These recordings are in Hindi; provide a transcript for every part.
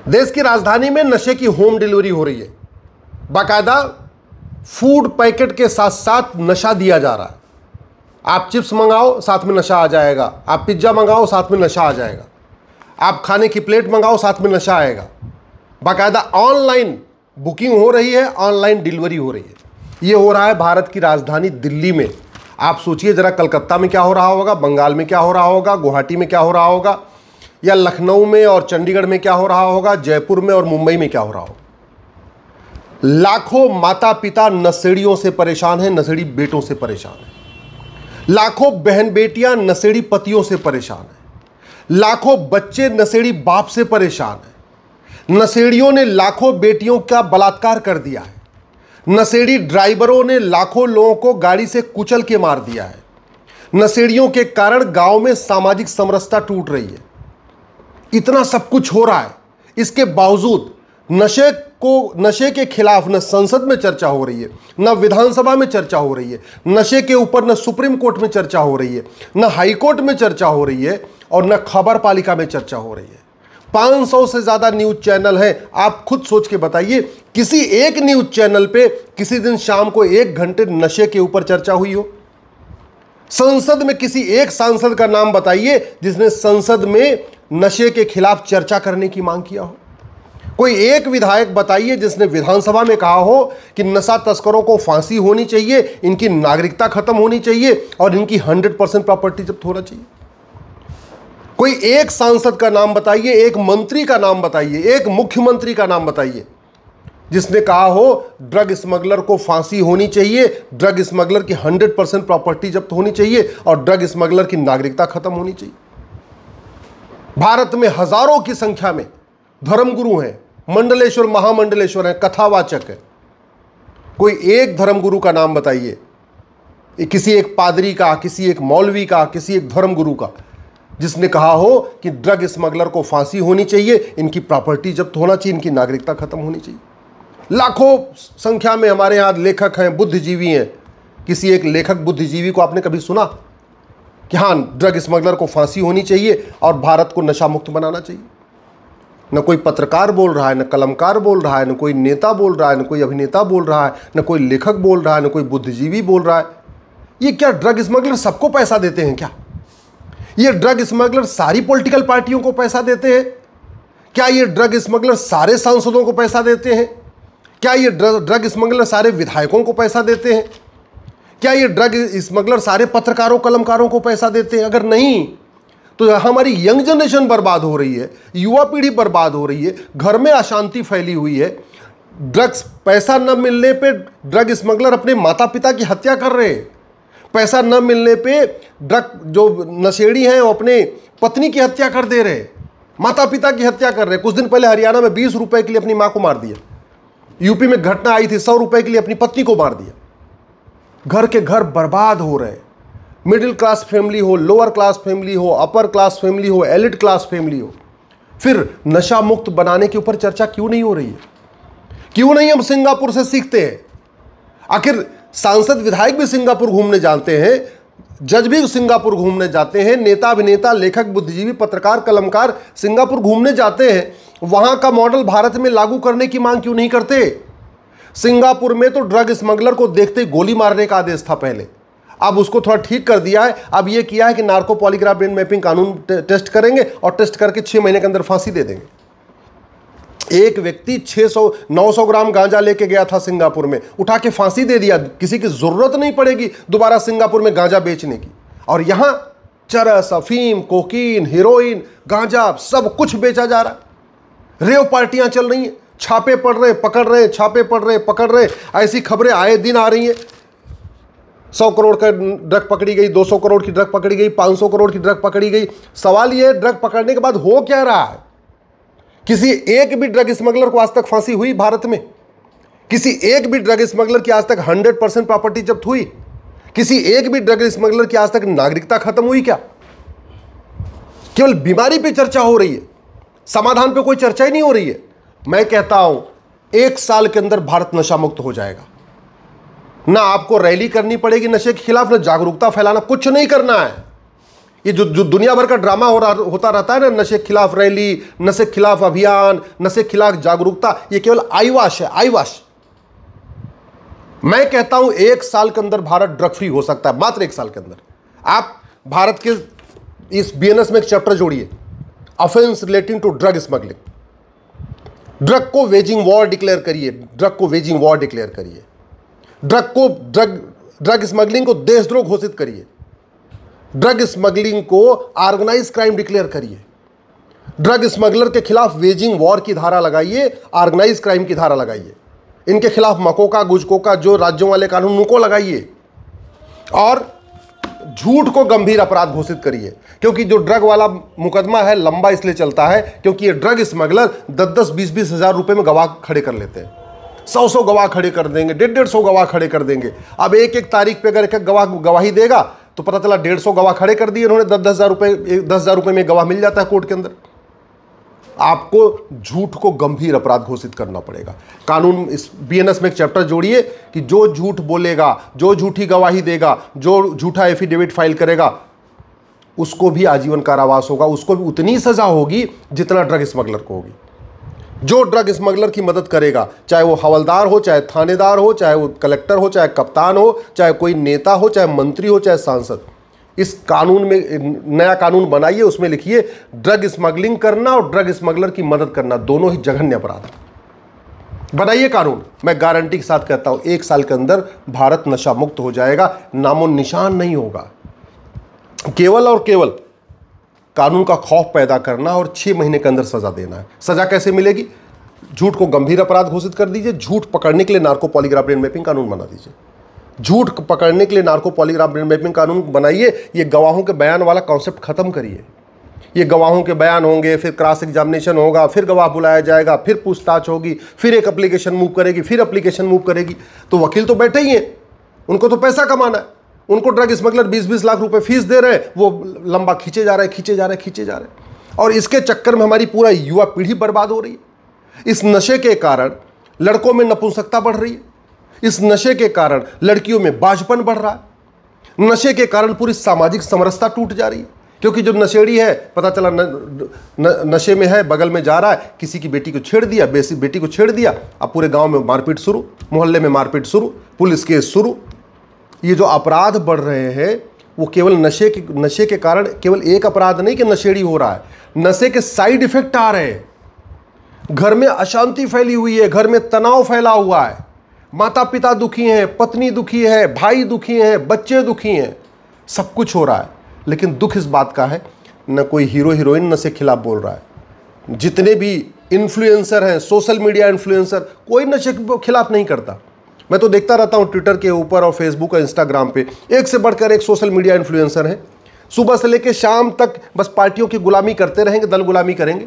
देश की राजधानी में नशे की होम डिलीवरी हो रही है। बाकायदा फूड पैकेट के साथ साथ नशा दिया जा रहा है। आप चिप्स मंगाओ, साथ में नशा आ जाएगा। आप पिज्ज़ा मंगाओ, साथ में नशा आ जाएगा। आप खाने की प्लेट मंगाओ, साथ में नशा आएगा। बाकायदा ऑनलाइन बुकिंग हो रही है, ऑनलाइन डिलीवरी हो रही है। ये हो रहा है भारत की राजधानी दिल्ली में। आप सोचिए जरा, कलकत्ता में क्या हो रहा होगा, बंगाल में क्या हो रहा होगा, गुवाहाटी में क्या हो रहा होगा, या लखनऊ में और चंडीगढ़ में क्या हो रहा होगा, जयपुर में और मुंबई में क्या हो रहा होगा। लाखों माता पिता नशेड़ियों से परेशान हैं, नशेड़ी बेटों से परेशान हैं। लाखों बहन बेटियां नशेड़ी पतियों से परेशान हैं। लाखों बच्चे नशेड़ी बाप से परेशान हैं। नशेड़ियों ने लाखों बेटियों का बलात्कार कर दिया है। नशेड़ी ड्राइवरों ने लाखों लोगों को गाड़ी से कुचल के मार दिया है। नशेड़ियों के कारण गांव में सामाजिक समरसता टूट रही है। इतना सब कुछ हो रहा है, इसके बावजूद नशे के खिलाफ न संसद में चर्चा हो रही है, न विधानसभा में चर्चा हो रही है। नशे के ऊपर न सुप्रीम कोर्ट में चर्चा हो रही है, न हाई कोर्ट में चर्चा हो रही है, और न खबर पालिका में चर्चा हो रही है। 500 से ज्यादा न्यूज चैनल हैं। आप खुद सोच के बताइए, किसी एक न्यूज चैनल पे किसी दिन शाम को 1 घंटे नशे के ऊपर चर्चा हुई हो? संसद में किसी एक सांसद का नाम बताइए जिसने संसद में नशे के खिलाफ चर्चा करने की मांग किया हो। कोई एक विधायक बताइए जिसने विधानसभा में कहा हो कि नशा तस्करों को फांसी होनी चाहिए, इनकी नागरिकता खत्म होनी चाहिए और इनकी 100% प्रॉपर्टी जब्त होना चाहिए। कोई एक सांसद का नाम बताइए, एक मंत्री का नाम बताइए, एक मुख्यमंत्री का नाम बताइए जिसने कहा हो ड्रग स्मगलर को फांसी होनी चाहिए, ड्रग स्मगलर की 100% प्रॉपर्टी जब्त होनी चाहिए और ड्रग स्मगलर की नागरिकता खत्म होनी चाहिए। भारत में हजारों की संख्या में धर्मगुरु हैं, मंडलेश्वर महामंडलेश्वर हैं, कथावाचक हैं। कोई एक धर्मगुरु का नाम बताइए, किसी एक पादरी का, किसी एक मौलवी का, किसी एक धर्मगुरु का, जिसने कहा हो कि ड्रग स्मगलर को फांसी होनी चाहिए, इनकी प्रॉपर्टी जब्त होना चाहिए, इनकी नागरिकता खत्म होनी चाहिए। लाखों संख्या में हमारे यहाँ लेखक हैं, बुद्धिजीवी हैं। किसी एक लेखक बुद्धिजीवी को आपने कभी सुना कि हाँ ड्रग स्मगलर को फांसी होनी चाहिए और भारत को नशा मुक्त बनाना चाहिए? न कोई पत्रकार बोल रहा है, न कलमकार बोल रहा है, न कोई नेता बोल रहा है, न कोई अभिनेता बोल रहा है, न कोई लेखक बोल रहा है, न कोई बुद्धिजीवी बोल रहा है। ये क्या ड्रग स्मगलर सबको पैसा देते हैं क्या? ये ड्रग स्मगलर सारी पॉलिटिकल पार्टियों को पैसा देते हैं क्या? ये ड्रग स्मगलर सारे सांसदों को पैसा देते हैं क्या? ये ड्रग स्मगलर सारे विधायकों को पैसा देते हैं क्या? ये ड्रग स्मगलर सारे पत्रकारों कलमकारों को पैसा देते हैं? अगर नहीं तो हमारी यंग जनरेशन बर्बाद हो रही है, युवा पीढ़ी बर्बाद हो रही है, घर में अशांति फैली हुई है। ड्रग्स पैसा न मिलने पे ड्रग स्मगलर अपने माता पिता की हत्या कर रहे हैं। पैसा न मिलने पे ड्रग जो नशेड़ी हैं वो अपने पत्नी की हत्या कर दे रहे हैं, माता पिता की हत्या कर रहे हैं। कुछ दिन पहले हरियाणा में 20 रुपए के लिए अपनी मां को मार दिया। यूपी में घटना आई थी, 100 रुपए के लिए अपनी पत्नी को मार दिया। घर के घर बर्बाद हो रहे हैं। मिडिल क्लास फैमिली हो, लोअर क्लास फैमिली हो, अपर क्लास फैमिली हो, एलिट क्लास फैमिली हो, फिर नशा मुक्त बनाने के ऊपर चर्चा क्यों नहीं हो रही है? क्यों नहीं हम सिंगापुर से सीखते हैं? आखिर सांसद विधायक भी सिंगापुर घूमने जाते हैं, जज भी सिंगापुर घूमने जाते हैं, नेता अभिनेता लेखक बुद्धिजीवी पत्रकार कलमकार सिंगापुर घूमने जाते हैं। वहां का मॉडल भारत में लागू करने की मांग क्यों नहीं करते? सिंगापुर में तो ड्रग स्मगलर को देखते ही गोली मारने का आदेश था पहले, अब उसको थोड़ा ठीक कर दिया है। अब यह किया है कि नार्को पॉलीग्राफ ब्रेन मैपिंग कानून टेस्ट करेंगे और टेस्ट करके 6 महीने के अंदर फांसी दे देंगे। एक व्यक्ति 900 ग्राम गांजा लेके गया था सिंगापुर में, उठा के फांसी दे दिया। किसी की जरूरत नहीं पड़ेगी दोबारा सिंगापुर में गांजा बेचने की। और यहां चरस, अफीम, कोकीन, हीरोइन, गांजा सब कुछ बेचा जा रहा है। रेव पार्टियां चल रही हैं, छापे पड़ रहे, पकड़ रहे, छापे पड़ रहे, पकड़ रहे। ऐसी खबरें आए दिन आ रही हैं। 100 करोड़ का ड्रग पकड़ी गई, 200 करोड़ की ड्रग पकड़ी गई, 500 करोड़ की ड्रग पकड़ी गई। सवाल यह है ड्रग पकड़ने के बाद हो क्या रहा है? किसी एक भी ड्रग स्मगलर को आज तक फांसी हुई भारत में? किसी एक भी ड्रग स्मगलर की आज तक 100% प्रॉपर्टी जब्त हुई? किसी एक भी ड्रग स्मगलर की आज तक नागरिकता खत्म हुई क्या? केवल बीमारी पे चर्चा हो रही है, समाधान पे कोई चर्चा ही नहीं हो रही है। मैं कहता हूं 1 साल के अंदर भारत नशा मुक्त हो जाएगा। ना आपको रैली करनी पड़ेगी नशे के खिलाफ, ना जागरूकता फैलाना, कुछ नहीं करना है। ये जो दुनिया भर का ड्रामा होता रहता है ना, नशे के खिलाफ रैली, नशे के खिलाफ अभियान, नशे के खिलाफ जागरूकता, ये केवल आईवाश है, आईवाश। मैं कहता हूं 1 साल के अंदर भारत ड्रग फ्री हो सकता है, मात्र 1 साल के अंदर। आप भारत के इस बीएनएस में एक चैप्टर जोड़िए, offence relating to drug smuggling. Drug को वेजिंग वॉर डिक्लेयर करिए, ड्रग को वेजिंग वॉर डिक्लेयर करिए, ड्रग स्मगलिंग को देशद्रोह घोषित करिए, ड्रग स्मगलिंग को ऑर्गेनाइज क्राइम डिक्लेयर करिए, ड्रग स्मगलर के खिलाफ वेजिंग वॉर की धारा लगाइए, ऑर्गेनाइज क्राइम की धारा लगाइए, इनके खिलाफ मकोका गुजकोका जो राज्यों वाले कानून उनको लगाइए, और झूठ को गंभीर अपराध घोषित करिए। क्योंकि जो ड्रग वाला मुकदमा है लंबा इसलिए चलता है क्योंकि ये ड्रग स्मगलर 10-10, 20-20 हज़ार रुपए में गवाह खड़े कर लेते हैं। 100 गवाह खड़े कर देंगे, 150 गवाह खड़े कर देंगे। अब एक तारीख पे अगर एक गवाह गवाही देगा तो पता चला 150 गवाह खड़े कर दिए उन्होंने, 10,000 रुपए में गवाह मिल जाता है कोर्ट के अंदर। आपको झूठ को गंभीर अपराध घोषित करना पड़ेगा। कानून इस बीएनएस में एक चैप्टर जोड़िए कि जो झूठ बोलेगा, जो झूठी गवाही देगा, जो झूठा एफिडेविट फाइल करेगा, उसको भी आजीवन कारावास होगा, उसको भी उतनी सजा होगी जितना ड्रग स्मगलर को होगी। जो ड्रग स्मगलर की मदद करेगा, चाहे वो हवलदार हो, चाहे थानेदार हो, चाहे वो कलेक्टर हो, चाहे कप्तान हो, चाहे कोई नेता हो, चाहे मंत्री हो, चाहे सांसद, इस कानून में नया कानून बनाइए, उसमें लिखिए ड्रग स्मगलिंग करना और ड्रग स्मगलर की मदद करना दोनों ही जघन्य अपराध है। बनाइए कानून। मैं गारंटी के साथ कहता हूं 1 साल के अंदर भारत नशा मुक्त हो जाएगा, नामो निशान नहीं होगा। केवल और केवल कानून का खौफ पैदा करना और 6 महीने के अंदर सजा देना है। सजा कैसे मिलेगी? झूठ को गंभीर अपराध घोषित कर दीजिए, झूठ पकड़ने के लिए नार्को पॉलीग्राफ ब्रेन मैपिंग कानून बना दीजिए, झूठ पकड़ने के लिए नार्को पॉलीग्राफ ब्रेन मैपिंग कानून बनाइए। ये गवाहों के बयान वाला कॉन्सेप्ट खत्म करिए। ये गवाहों के बयान होंगे, फिर क्रॉस एग्जामिनेशन होगा, फिर गवाह बुलाया जाएगा, फिर पूछताछ होगी, फिर एक एप्लीकेशन मूव करेगी, फिर एप्लीकेशन मूव करेगी। तो वकील तो बैठे ही हैं, उनको तो पैसा कमाना है। उनको ड्रग स्मगलर 20-20 लाख रुपए फीस दे रहे हैं, वो लंबा खींचे जा रहे हैं। और इसके चक्कर में हमारी पूरा युवा पीढ़ी बर्बाद हो रही है। इस नशे के कारण लड़कों में नपुंसकता बढ़ रही है, इस नशे के कारण लड़कियों में बाझपन बढ़ रहा है, नशे के कारण पूरी सामाजिक समरसता टूट जा रही है। क्योंकि जो नशेड़ी है, पता चला नशे में है, बगल में जा रहा है, किसी की बेटी को छेड़ दिया, बेटी को छेड़ दिया, अब पूरे गांव में मारपीट शुरू, मोहल्ले में मारपीट शुरू, पुलिस केस शुरू। ये जो अपराध बढ़ रहे हैं वो केवल नशे के कारण, केवल एक अपराध नहीं कि नशेड़ी हो रहा है, नशे के साइड इफेक्ट आ रहे हैं। घर में अशांति फैली हुई है, घर में तनाव फैला हुआ है, माता पिता दुखी हैं, पत्नी दुखी है, भाई दुखी हैं, बच्चे दुखी हैं, सब कुछ हो रहा है। लेकिन दुख इस बात का है, न कोई हीरो हीरोइन नशे के खिलाफ बोल रहा है। जितने भी इन्फ्लुएंसर हैं, सोशल मीडिया इन्फ्लुएंसर, कोई नशे के खिलाफ नहीं करता। मैं तो देखता रहता हूँ ट्विटर के ऊपर और फेसबुक और इंस्टाग्राम पे, एक से बढ़कर एक सोशल मीडिया इन्फ्लुएंसर हैं। सुबह से लेकर शाम तक बस पार्टियों की गुलामी करते रहेंगे, दल गुलामी करेंगे।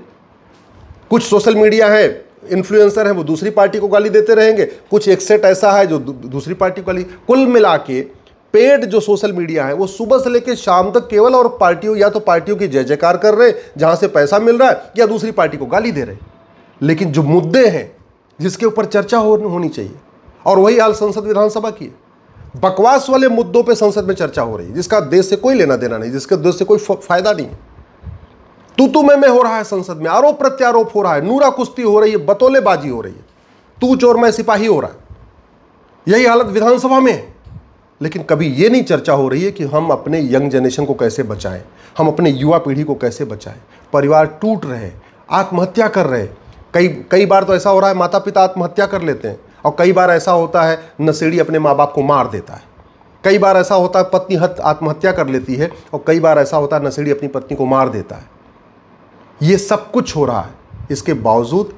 कुछ सोशल मीडिया है इन्फ्लुएंसर है, वो दूसरी पार्टी को गाली देते रहेंगे, कुछ एक सेट ऐसा है जो दूसरी पार्टी को गाली। कुल मिला के पेड जो सोशल मीडिया है वो सुबह से लेकर शाम तक केवल और पार्टियों, या तो पार्टियों की जय जयकार कर रहे हैं जहां से पैसा मिल रहा है, या दूसरी पार्टी को गाली दे रहे हैं। लेकिन जो मुद्दे हैं जिसके ऊपर चर्चा होनी चाहिए, और वही हाल संसद विधानसभा की है। बकवास वाले मुद्दों पे संसद में चर्चा हो रही है जिसका देश से कोई लेना देना नहीं, जिसके देश से कोई फायदा नहीं। तू में हो रहा है संसद में, आरोप प्रत्यारोप हो रहा है, नूरा कुश्ती हो रही है, बतौलेबाजी हो रही है, तू चोर मैं सिपाही हो रहा है। यही हालत विधानसभा में है। लेकिन कभी ये नहीं चर्चा हो रही है कि हम अपने यंग जनरेशन को कैसे बचाएं, हम अपने युवा पीढ़ी को कैसे बचाएं। परिवार टूट रहे, आत्महत्या कर रहे। कई बार तो ऐसा हो रहा है माता पिता आत्महत्या कर लेते हैं, और कई बार ऐसा होता है नशेड़ी अपने माँ बाप को मार देता है। कई बार ऐसा होता है पत्नी आत्महत्या कर लेती है, और कई बार ऐसा होता है नशेड़ी अपनी पत्नी को मार देता है। ये सब कुछ हो रहा है, इसके बावजूद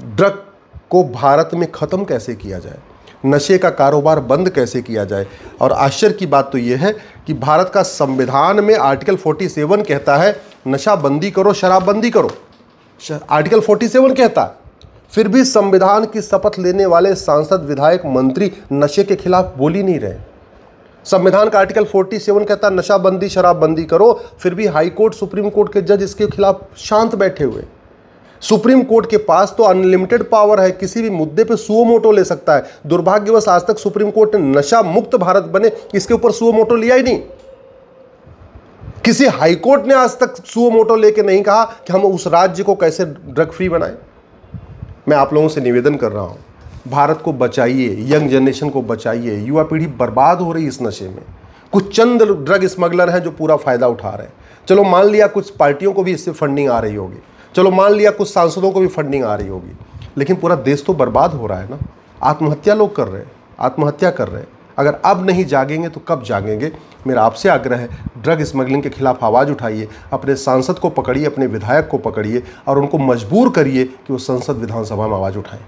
ड्रग को भारत में ख़त्म कैसे किया जाए, नशे का कारोबार बंद कैसे किया जाए। और आश्चर्य की बात तो यह है कि भारत का संविधान में आर्टिकल 47 कहता है नशा बंदी करो, शराबबंदी करो, आर्टिकल 47 कहता है। फिर भी संविधान की शपथ लेने वाले सांसद, विधायक, मंत्री नशे के खिलाफ बोल ही नहीं रहे। संविधान का आर्टिकल 47 कहता है नशाबंदी, शराबबंदी करो, फिर भी हाई कोर्ट, सुप्रीम कोर्ट के जज इसके खिलाफ शांत बैठे हुए। सुप्रीम कोर्ट के पास तो अनलिमिटेड पावर है, किसी भी मुद्दे पे सुओ मोटो ले सकता है। दुर्भाग्यवश आज तक सुप्रीम कोर्ट ने नशा मुक्त भारत बने इसके ऊपर सुओ मोटो लिया ही नहीं। किसी हाईकोर्ट ने आज तक सुओ मोटो लेके नहीं कहा कि हम उस राज्य को कैसे ड्रग फ्री बनाएं। मैं आप लोगों से निवेदन कर रहा हूं, भारत को बचाइए, यंग जनरेशन को बचाइए। युवा पीढ़ी बर्बाद हो रही इस नशे में। कुछ चंद ड्रग स्मगलर हैं जो पूरा फायदा उठा रहे हैं। चलो मान लिया कुछ पार्टियों को भी इससे फंडिंग आ रही होगी, चलो मान लिया कुछ सांसदों को भी फंडिंग आ रही होगी, लेकिन पूरा देश तो बर्बाद हो रहा है ना। आत्महत्या लोग कर रहे हैं, आत्महत्या कर रहे हैं। अगर अब नहीं जागेंगे तो कब जागेंगे? मेरा आपसे आग्रह है, ड्रग स्मगलिंग के खिलाफ आवाज़ उठाइए, अपने सांसद को पकड़िए, अपने विधायक को पकड़िए और उनको मजबूर करिए कि वो संसद विधानसभा में आवाज़ उठाएं।